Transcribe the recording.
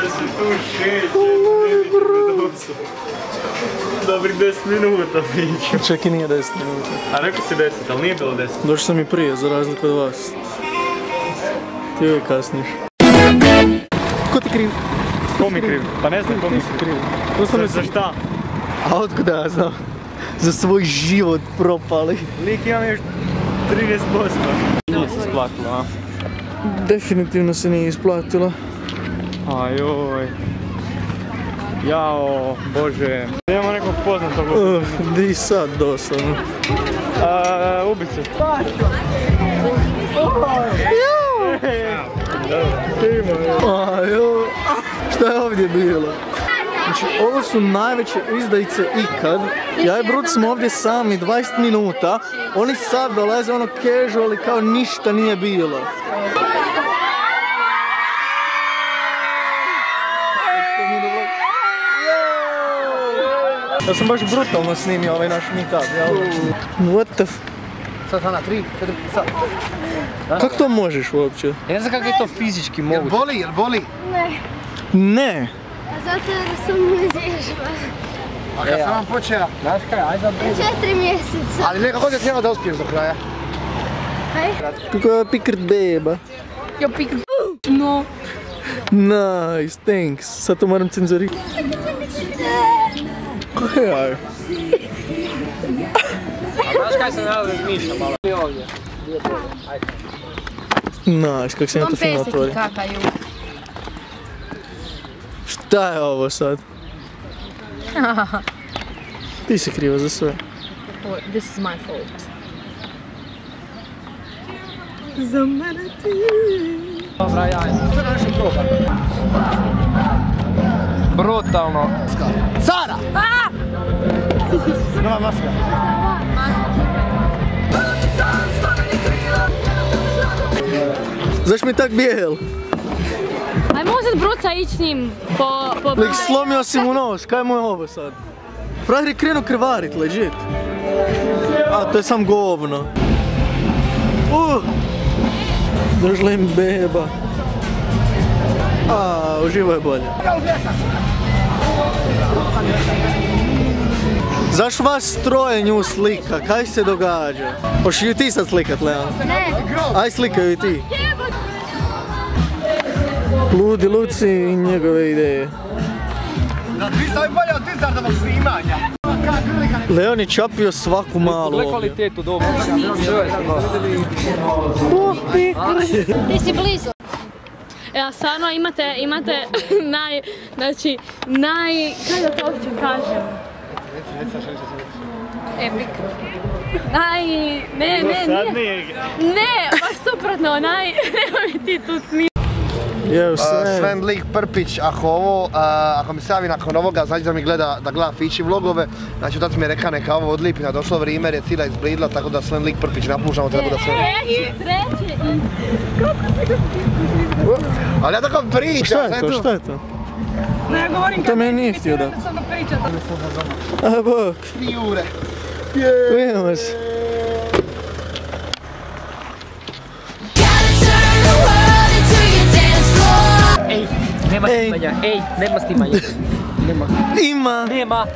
si tu šeće, Dobri 10 minuta pričam. Čak i nije 10 minuta. A rekao si 10, ali nije bilo 10. Došao sam i prije, za razliku od vas. Ti uvijek kasniš. Ko ti kriv? Ko mi kriv? Pa ne znam ko mi kriv. Za šta? A otkuda ja znam? Za svoj život propali. Lik imam još 13%. Nije se isplatilo, a? Definitivno se nije isplatilo. Ajoj. Jao, bože. Imamo nekog poznatog. Di sad doslovno? Ubice. Šta je ovdje bilo? Znači, ovo su najveće izdajice ikad. Ja i Brut smo ovdje sami 20 minuta. Oni sad dolaze ono casual i kao ništa nije bilo. Ja sam baš brutalno snimio ovaj naš meetup, jel? What the f... Sad, Ana, 3, 4, sad. Kako to možeš uopće? Ja ne znam kako je to fizički moguće. Jel boli? Ne. Ne! A zato jer sam izvježba. A kad sam vam počeo, znaš kaj, ajde sad blizu. 4 mjeseca. Ali nekako ti treba da uspiješ do kraja. Hej? Kako je pikrt beba. Ja pikrt... No. Nice, thanks. Sad to moram cenzurirati. Kaj? Znaš kaj sam da razmišlja malo? I ovdje. Ajde. Nice, kako sam ja to fino otvorio. Vam peseki kakaju. Šta je ovo sad? Ti si kriva za sve. This is my fault. Za mene ti. Dobra, jajno. To je nešto proba. Brutalno. Sara! Nova maska. Zašto mi tak bijel? Aj može Bruca ići s njim po... Lik, slomio si mu nos, kaj mu je ovo sad? Frajer je krenuo krvarit, legit. A, to je sam govno. Došla im beba. Uživo je bolje. Zašto vas troje nju slika? Kaj se događa? Hoćeš ju ti sad slikat, Leon? Ne. Aj slikaju i ti. Ludi Luci i njegove ideje. Da, ti sam bolje od Tizardovog snimanja. Leon je čapio svaku malu ovdje. Kvalitetu dobro. Ti si blizu. Ja, stvarno imate kaj da to uopće kažem? Epic. Ne, baš suprotno, nemoj mi ti tu snimati. Sven Lik Prpić, ako mi se javi nakon ovoga, znači da mi gleda Fići vlogove, znači otac mi je rekao neka ovo odlipi, na došlo vrijeme jer je cila izblidla, tako da Sven Lik Prpić napuštamo, treba da sve... Treće i... Ali ja tako pričam, Šta je to? Ne, ja govorim To meni nije htio da. sam da pričam. A bok. 3 ure. Vidimo se. Ej, nema snimanja, nema. Ima. Nema.